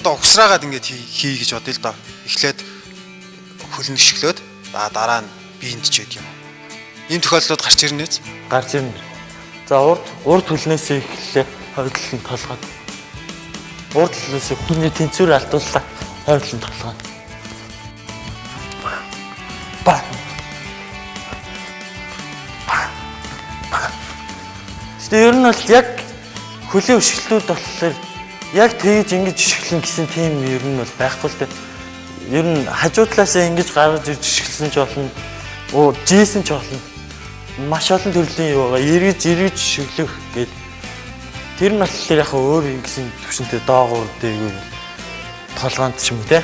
одоо угсраагаад ингээд хий гэж бодъё л доо. Эхлээд хөлн өшөглөөд дараа нь биеинд ч гэдэг юм. Ийм тохиолдлууд гарч ирнэ үү? Гарч ирнэ. За урд хөлнөөсөө эхэллээ. Хойдлол нь толгойд. Урд хөлнөөсөө хүний тэнцвэр алдууллаа. Хойдлол нь толгойд. Ба. Тэ ер нь бол яг хөлийн өшгөлтүүд болохоор яг тэгж ингэж өшгөлнө гэсэн тийм ер нь бол байхгүй л дээ. Ер нь хажуудлаасаа ингэж гаргаж ирж өшгөлсөн ч болно. Жийсэн ч болно. Маш олон төрлийн юу байгаа. Эргэж өшгөлөх гээд тэр нь болохоор яг өөр ингэсэн төвшөнтэй доогуур дээгүүр толгоонд ч юм уу те.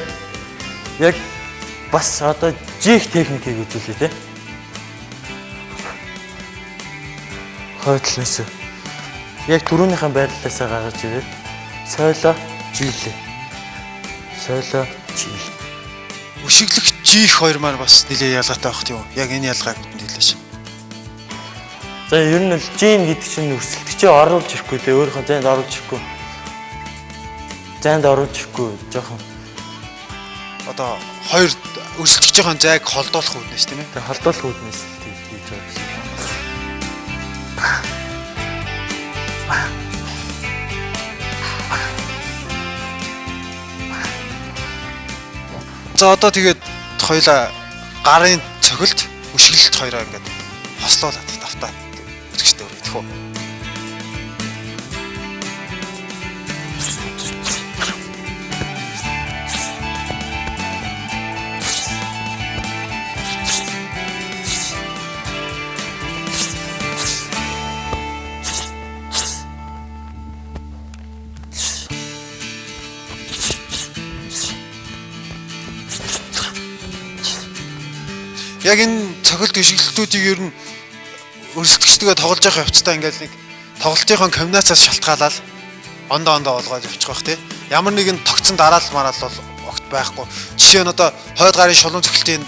Яг бас одоо жих техникийг үзүүлээ те. Хойдлоос яг түрүүнийхэн байрлалаасаа гаргаж ирээд сойлоо жилээ. Сойлоо жил. Өшиглөх жих хоёр маань бас нэлээ ялгаатай байх тийм үү? Яг энэ ялгааг хэлээш. За ер нь л жин гэдэг чинь өрсөлдөгчөө оруулж ирэхгүй дээ. Өөрийнхөө зайд оруулж ирэхгүй. Зайд оруулж ирэхгүй жоохон одоо хоёр өрсөлдөж байгаа зайг холдуулах үүднээс тийм ээ. Тэг холдуулах үүднээс тийж байгаа гэсэн. За одоо тэгээд хоёлаа гарын цохилт өшгөлт хоёроо ингээд хослуулаад давтаад үзэгчтэй өргөх үү. Яг энэ цохилт өшгөлтүүдийг ер нь өрсөлдөгчдөө тоглож явах явцдаа ингээд нэг тоглолтынхон комбинацаас шалтгаалаад ондоо болгоод явчих бах тий. Ямар нэгэн тогтсон дараал мараал бол огт байхгүй. Жишээ нь одоо хойд гарын шулуун цохилтын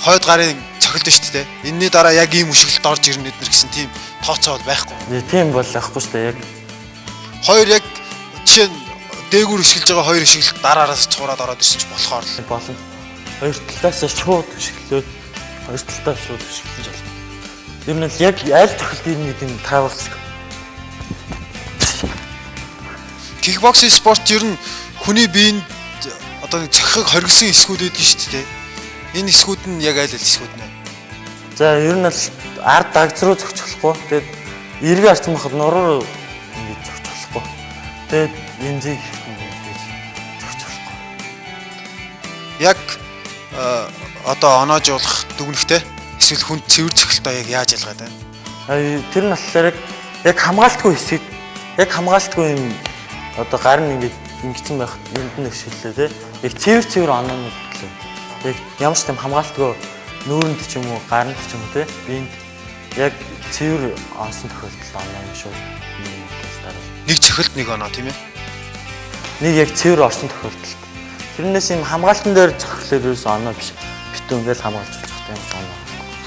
хойд гарын цохилт шүү дээ. Энэний дараа яг ийм өшгөлт орж ирнэ эднэр гэсэн тийм тооцоо бол байхгүй. Тийм бол ахгүй шүү дээ яг. Хоёр яг жишээ нь дээгүүр өшгөлж байгаа хоёр өшгөлт дараараас цуураад ороод ирсэн ч болохоор л болно. Хоёр талаас шууд өшгөлөөд хоёр талаас шууд өшгөлж байна. Ер нь яг аль цохилт ирнэ гэдэг нь тааруулсан. Кикбоксинг спорт ер нь хүний биеинд одоо нэг цохихыг хоригсон эсгүүд байдаг шүү дээ. Энэ эсгүүд нь яг аль эсгүүд нэ? За ер нь л ард дагц руу зохицуулахгүй. Тэгээд эргээ арцсан бахад нуруу ингэж зохицуулахгүй. Тэгээд янзыг ингэж зохицуулахгүй. Яг одоо оноожуулах дүгнэхтэй эсвэл хүнд цэвэр цохилтоо яг яаж ялгаад байна? Тэр нь болохоор яг хамгаалтгүй хэсэг яг хамгаалтгүй юм одоо гар нь ингэсэн байх энд нь өшгөллөө те. Яг цэвэр оноонууд гэлээ. Яг ямар ч юм хамгаалтгүй нүүрэнд ч юм уу гарнд ч юм уу те. Биенд яг цэвэр онсон тохиолдолд оноо шүү. Нэг цохилт нэг оноо тийм ээ. Нэг яг цэвэр орсон тохиолдолд. Тэрнээс юм хамгаалтан дээр цохилоор ерөөс оноо биш. Битүү ингээл хамгаалж байгаа юм оноо.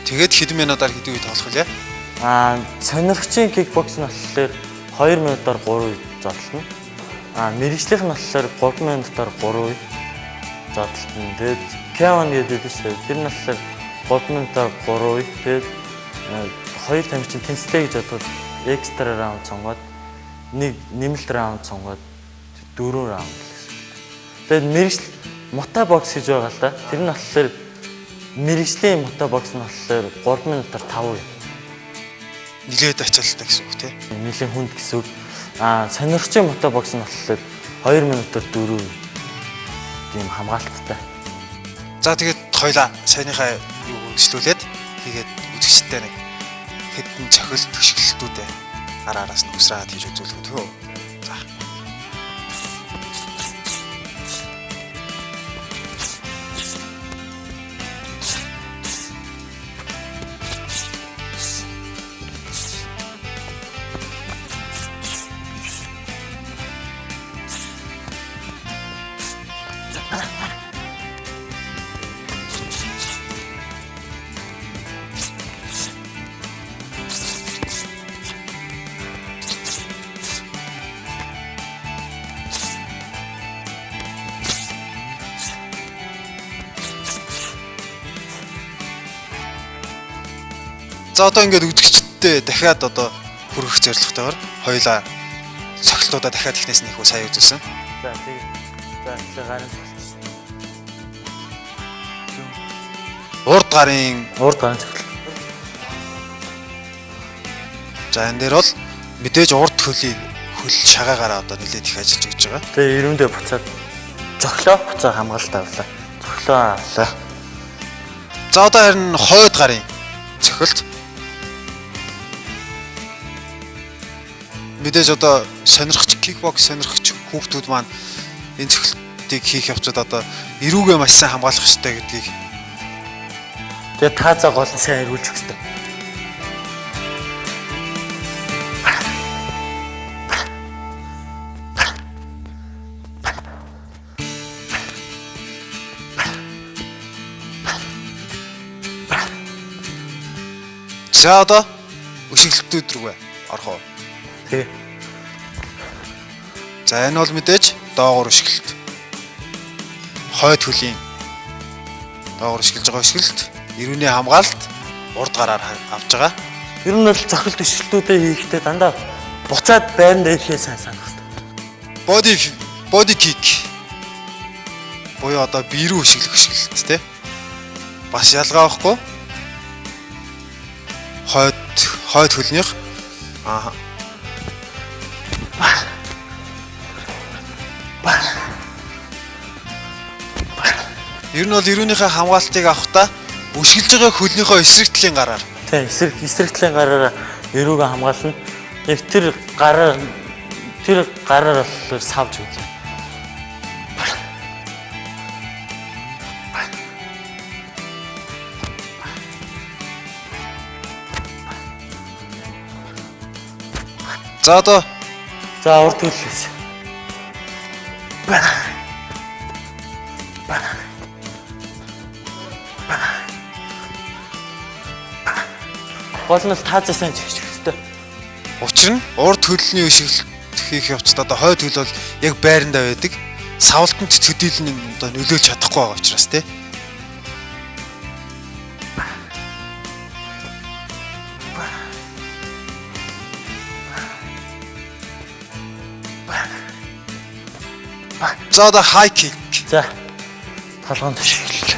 Тэгээд хэдэн минутаар хэдэн үед тоглох вэ? Сонирхчийн кикбокс нь болохоор 2 минутаар 3 үед зодлоно. Мэргэжлийнх нь болохоор 3 минутаар 3 үед зодлоно. Тэгээд K1 гэдэг үстэй. Тэр нь болохоор 3 минутаар 3 үед тэгээд хоёр тамирчин тэнцлээ гэж бодоход экстра раунд сонгоод нэг нэмэлт раунд сонгоод 4 раунд гэсэн. Тэгээд мэргэжл мотобокс гэж байгаа л да. Тэр нь болохоор мэргэжлийн мотобокс нь болохоор 3 минутаар 5 юм. Нилээд ачаалттай гэсэн үг тийм. Нилийн хүнд гэсэн үг. Сонирхчийн мотобокс нь болохоор 2 минутаар 4 тийм хамгаалттай. За тэгээд хоёлаа саяныхаа юу хөгжлүүлээд тэгээд үзэгчтэй нэг хэдэн цохилт хөшгөлтүүдээ араараас нь усраад хийж үзүүлэх үү. За. За одоо ингээд үзэгчдтэй дахиад одоо хүргэх зорилготойгоор хоёулаа цохилтуудаа дахиад ихнээс нь их сайн үзүүлсэн. За тэгээ. За тэгээ гарын цогц. Урд гарын цогц. за энэ дээр бол мэдээж урд хөл шагаагаараа одоо нэлээд их ажиллаж өгч байгаа. Тэгээ ирүүндээ буцаад цохлоо буцаа хамгаалалт авлаа. Цохлоо авлаа. За одоо харин хойд гарын цохилт. Мэдээж одоо сонирхч кикбокс сонирхч хүүхдүүд маань энэ цохилтыг хийх явцад одоо эрүүгээ маш сайн хамгаалах хэрэгтэй гэдгийг тэгээ таазаа гол нь сайн эргүүлж өгч хэрэгтэй. За одоо өшиглэлтүүд рүүгээ орох уу? Тий. За энэ бол мэдээж доогуур өшиглэлт. Хойд хөлийн доогуур өшиглэж байгаа өшиглэлт, эрүүний хамгаалалт урд гараар авч байгаа. Ер нь бол цохилт өшиглэлтүүдээ хийхдээ дандаа буцаад байранд ирэхээ сайн санах хэрэгтэй. Body kick. Буюу одоо бие рүү өшиглэх өшиглэлт тий. Бас ялгаа авахгүй. Хойд хөлнийх ер нь бол эрүүнийхээ хамгаалтыг авахдаа өшиглж байгаа хөлнийхөө эсрэг талын гараар тий эсрэг талын гараараа эрүүгээ хамгаална. Яг тэр гараар болохоор савж үзье. За одоо урд хөллөөс. Гол нь таазаа сайн жигчих хэрэгтэй. Учир нь урд хөлний өшиглэлт хийх явцад одоо хойд хөл бол яг байрандаа байдаг. Савлтанд төдийлн одоо нөлөөлж чадахгүй байгаа учраас тий. За одоо high kick. За толгоонд өшиглэл.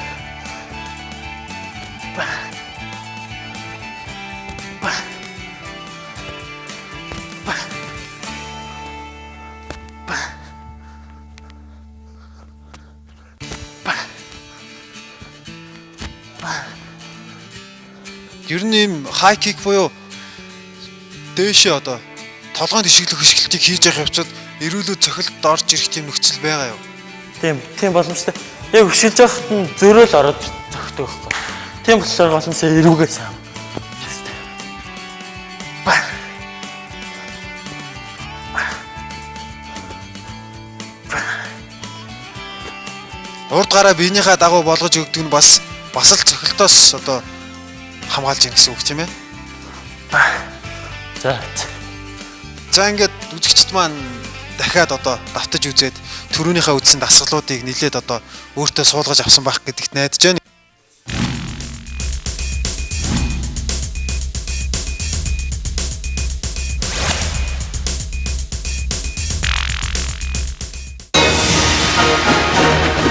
Ер нь ийм high kick буюу дээшээ одоо толгойд ишиглэх хөшгөлтийг хийж явах явцад эрүүлүүд цохилт орж ирэх тийм нөхцөл байгаа юу? Тийм боломжтой. Яг өшилж байхад нь зөрөөл ороод зогтдог байхгүй. Тийм болохоор гол нь сайн эрүүгээ сайн. Урд гараа биенийхээ дагуу болгож өгдөг нь бас л цохилтоос одоо хамгаалж ийн гэсэн үг тийм ээ. За ингээд үзэгчд маань дахиад одоо давтаж үзээд түрүүнийхээ үзсэн дасгалуудыг нэлээд одоо өөртөө суулгаж авсан байх гэдэгт найдаж байна.